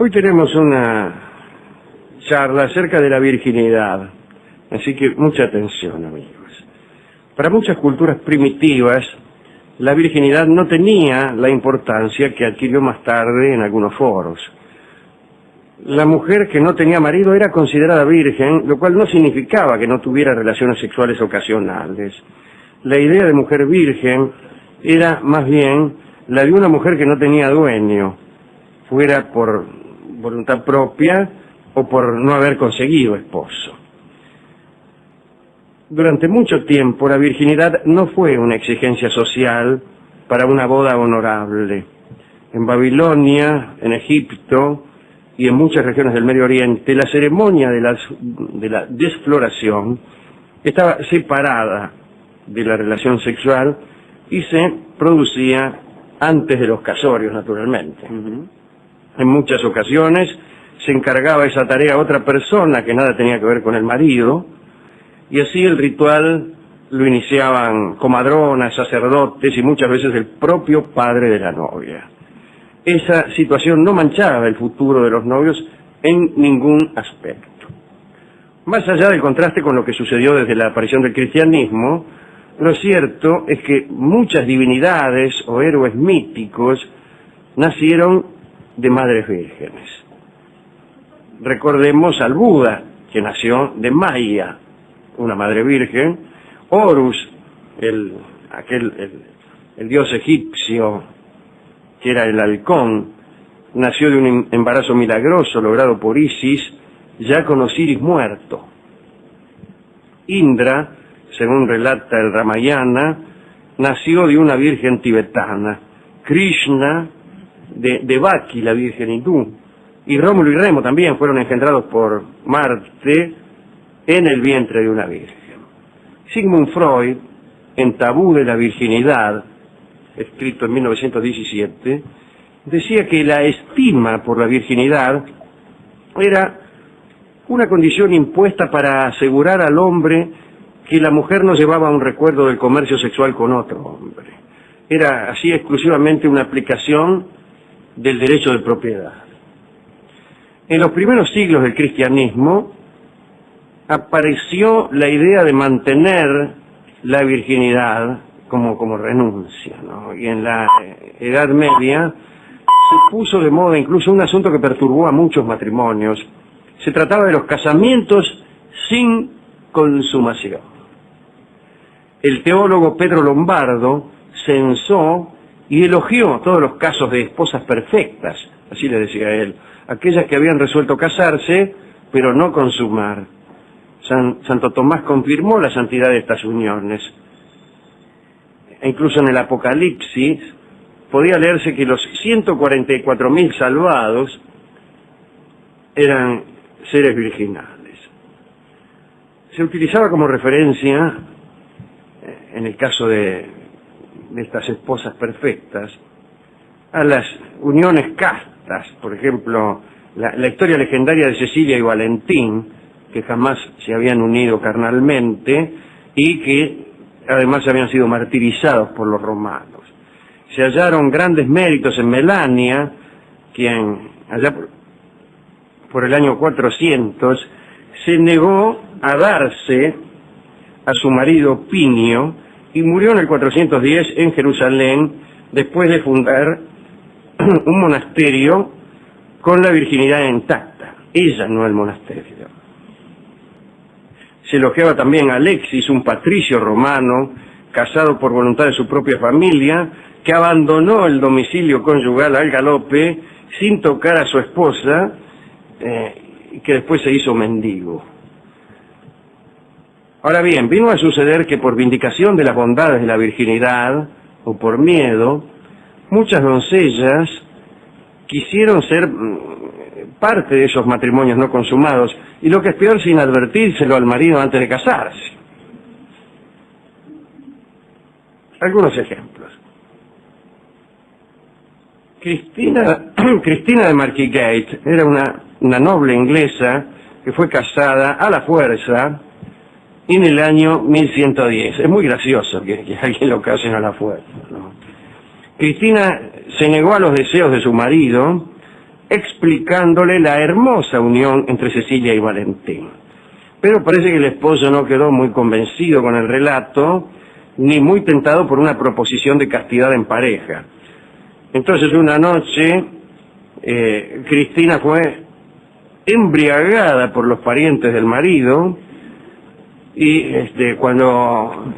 Hoy tenemos una charla acerca de la virginidad, así que mucha atención, amigos. Para muchas culturas primitivas, la virginidad no tenía la importancia que adquirió más tarde en algunos foros. La mujer que no tenía marido era considerada virgen, lo cual no significaba que no tuviera relaciones sexuales ocasionales. La idea de mujer virgen era más bien la de una mujer que no tenía dueño, fuera por voluntad propia o por no haber conseguido esposo. Durante mucho tiempo la virginidad no fue una exigencia social para una boda honorable. En Babilonia, en Egipto y en muchas regiones del Medio Oriente, la ceremonia de la desfloración estaba separada de la relación sexual y se producía antes de los casorios, naturalmente. En muchas ocasiones se encargaba esa tarea a otra persona que nada tenía que ver con el marido, y así el ritual lo iniciaban comadronas, sacerdotes y muchas veces el propio padre de la novia. Esa situación no manchaba el futuro de los novios en ningún aspecto. Más allá del contraste con lo que sucedió desde la aparición del cristianismo, lo cierto es que muchas divinidades o héroes míticos nacieron de madres vírgenes. Recordemos al Buda, que nació de Maya, una madre virgen. Horus, el dios egipcio, que era el halcón, nació de un embarazo milagroso logrado por Isis, ya con Osiris muerto. Indra, según relata el Ramayana, nació de una virgen tibetana. Krishna, de Devaki, la virgen hindú. Y Rómulo y Remo también fueron engendrados por Marte en el vientre de una virgen. Sigmund Freud, en Tabú de la virginidad, escrito en 1917, decía que la estima por la virginidad era una condición impuesta para asegurar al hombre que la mujer no llevaba un recuerdo del comercio sexual con otro hombre. Era así exclusivamente una aplicación del derecho de propiedad. En los primeros siglos del cristianismo apareció la idea de mantener la virginidad como renuncia, ¿no? Y en la Edad Media se puso de moda incluso un asunto que perturbó a muchos matrimonios. Se trataba de los casamientos sin consumación. El teólogo Pedro Lombardo censó y elogió todos los casos de esposas perfectas, así le decía él, aquellas que habían resuelto casarse, pero no consumar. Santo Tomás confirmó la santidad de estas uniones. E incluso en el Apocalipsis podía leerse que los 144.000 salvados eran seres virginales. Se utilizaba como referencia, en el caso de estas esposas perfectas, a las uniones castas. Por ejemplo, la historia legendaria de Cecilia y Valentín, que jamás se habían unido carnalmente y que además habían sido martirizados por los romanos. Se hallaron grandes méritos en Melania, quien allá por el año 400 se negó a darse a su marido Pinio y murió en el 410 en Jerusalén después de fundar un monasterio con la virginidad intacta. Ella, no el monasterio. Se elogiaba también a Alexis, un patricio romano, casado por voluntad de su propia familia, que abandonó el domicilio conyugal al galope sin tocar a su esposa, que después se hizo mendigo. Ahora bien, vino a suceder que por vindicación de las bondades de la virginidad, o por miedo, muchas doncellas quisieron ser parte de esos matrimonios no consumados, y lo que es peor, sin advertírselo al marido antes de casarse. Algunos ejemplos. Cristina de Marquigate era una noble inglesa que fue casada a la fuerza en el año 1110. Es muy gracioso que alguien lo casen a la fuerza, ¿no? Cristina se negó a los deseos de su marido explicándole la hermosa unión entre Cecilia y Valentín. Pero parece que el esposo no quedó muy convencido con el relato, ni muy tentado por una proposición de castidad en pareja. Entonces una noche, Cristina fue embriagada por los parientes del marido, y cuando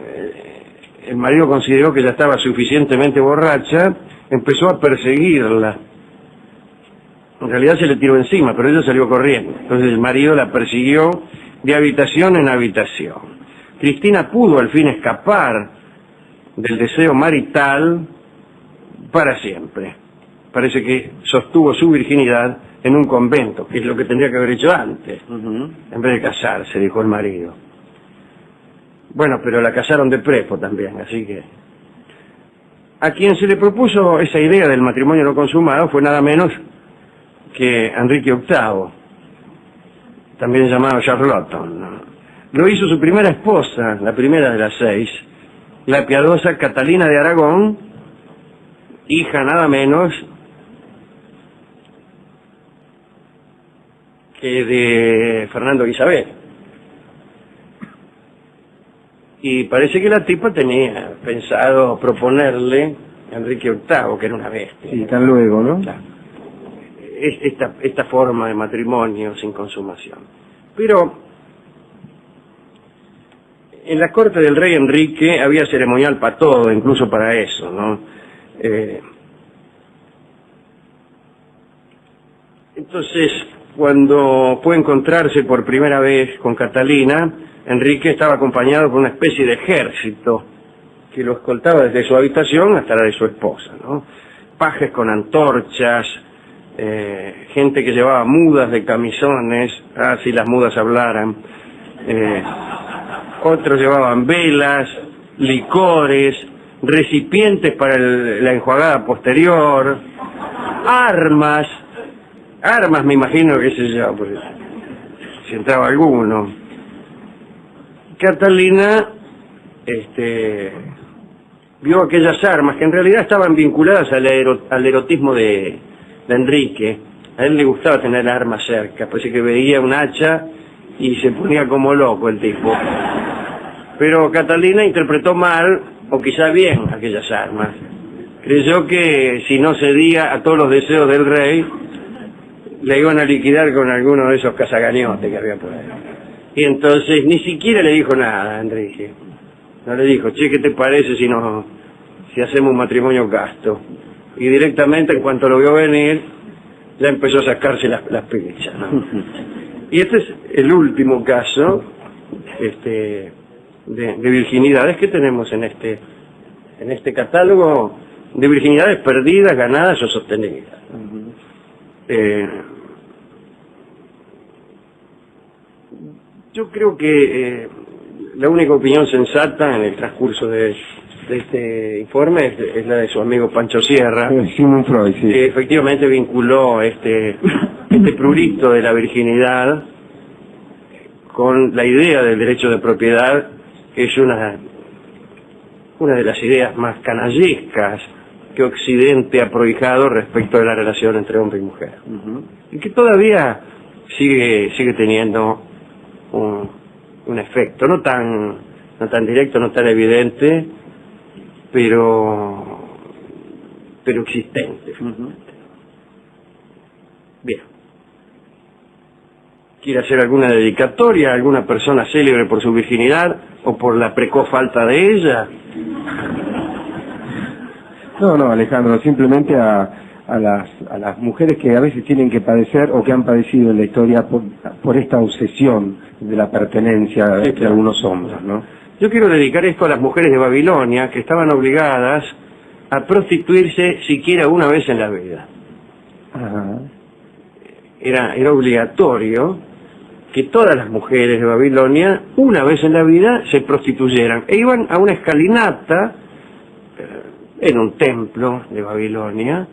el marido consideró que ya estaba suficientemente borracha, empezó a perseguirla. En realidad se le tiró encima, pero ella salió corriendo. Entonces el marido la persiguió de habitación en habitación. Cristina pudo al fin escapar del deseo marital para siempre. Parece que sostuvo su virginidad en un convento, que es lo que tendría que haber hecho antes, en vez de casarse, dijo el marido. Bueno, pero la casaron de prepo también, así que... A quien se le propuso esa idea del matrimonio no consumado fue nada menos que Enrique VIII, también llamado Charlottón, ¿no? Lo hizo su primera esposa, la primera de las 6, la piadosa Catalina de Aragón, hija nada menos que de Fernando Isabel. Y parece que la tipa tenía pensado proponerle a Enrique VIII, que era una bestia. Y tan luego, ¿no? Claro. Esta forma de matrimonio sin consumación. Pero en la corte del rey Enrique había ceremonial para todo, incluso para eso, ¿no? Entonces, cuando fue a encontrarse por primera vez con Catalina, Enrique estaba acompañado por una especie de ejército que lo escoltaba desde su habitación hasta la de su esposa, ¿no? Pajes con antorchas, gente que llevaba mudas de camisones, si las mudas hablaran, otros llevaban velas, licores, recipientes para la enjuagada posterior, armas me imagino, qué sé yo, porque si entraba alguno. Catalina vio aquellas armas que en realidad estaban vinculadas al erotismo de Enrique. A él le gustaba tener armas cerca, parece que veía un hacha y se ponía como loco el tipo. Pero Catalina interpretó mal, o quizá bien, aquellas armas. Creyó que si no cedía a todos los deseos del rey, le iban a liquidar con alguno de esos cazagañotes que había por ahí. Y entonces ni siquiera le dijo nada a Enrique. No le dijo, che, ¿qué te parece si hacemos un matrimonio casto? Y directamente, en cuanto lo vio venir, ya empezó a sacarse las pinchas, ¿no? Y este es el último caso de virginidades que tenemos en este catálogo de virginidades perdidas, ganadas o sostenidas. Yo creo que la única opinión sensata en el transcurso de este informe es la de su amigo Pancho Sierra, Sigmund Freud, sí. que efectivamente vinculó este prurito de la virginidad con la idea del derecho de propiedad, que es una de las ideas más canallescas que Occidente ha prohijado respecto de la relación entre hombre y mujer, y que todavía sigue teniendo un efecto, no tan directo, no tan evidente, pero existente. Bien. ¿Quiere hacer alguna dedicatoria a alguna persona célebre por su virginidad o por la precoz falta de ella? No, Alejandro, simplemente a las mujeres que a veces tienen que padecer o que han padecido en la historia por esta obsesión de la pertenencia de algunos hombres, ¿no? Yo quiero dedicar esto a las mujeres de Babilonia que estaban obligadas a prostituirse siquiera una vez en la vida. Ajá. Era obligatorio que todas las mujeres de Babilonia una vez en la vida se prostituyeran e iban a una escalinata en un templo de Babilonia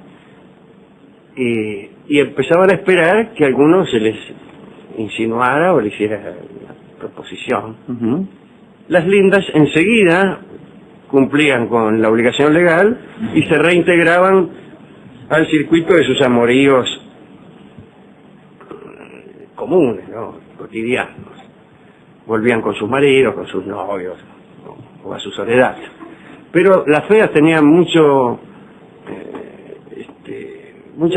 y empezaban a esperar que alguno se les insinuara o le hiciera una proposición. Las lindas enseguida cumplían con la obligación legal y se reintegraban al circuito de sus amoríos comunes, ¿no? Cotidianos. Volvían con sus maridos, con sus novios, ¿no? O a su soledad. Pero las feas tenían mucha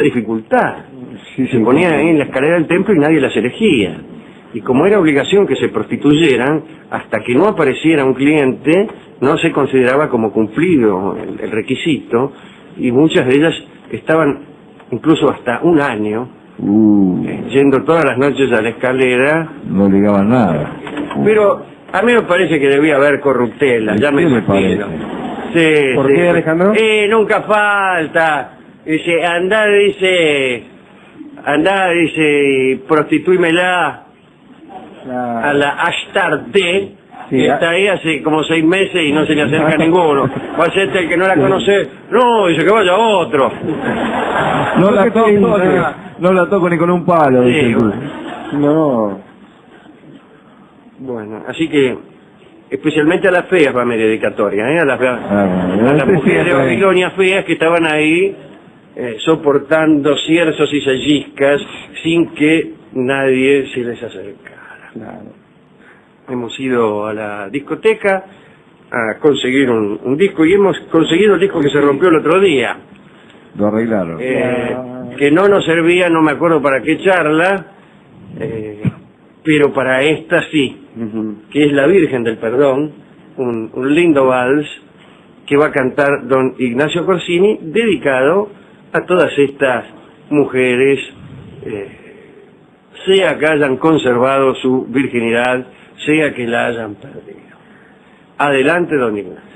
dificultad. Se ponían ahí en la escalera del templo y nadie las elegía. Y como era obligación que se prostituyeran, hasta que no apareciera un cliente, no se consideraba como cumplido el requisito, y muchas de ellas estaban incluso hasta un año yendo todas las noches a la escalera. No ligaban nada. Pero a mí me parece que debía haber corruptela, ya me imagino. Sí, ¿Por sí. qué, Alejandro? Nunca falta. Dice, andá, prostituímela a la Ashtarte, que está ahí hace como 6 meses y no se le acerca a ninguno. Va a ser el que no la conoce, no, dice que vaya otro. No la toco ni con un palo. Sí, No. Bueno, así que especialmente a las feas va mi dedicatoria, a las mujeres de Babilonia feas que estaban ahí soportando cierzos y selliscas sin que nadie se les acercara. Claro. Hemos ido a la discoteca a conseguir un disco y hemos conseguido el disco que se rompió el otro día. Lo arreglaron. Que no nos servía, no me acuerdo para qué charla, pero para esta sí, que es La Virgen del Perdón, un lindo vals que va a cantar don Ignacio Corsini, dedicado a todas estas mujeres, sea que hayan conservado su virginidad, sea que la hayan perdido. Adelante, don Ignacio.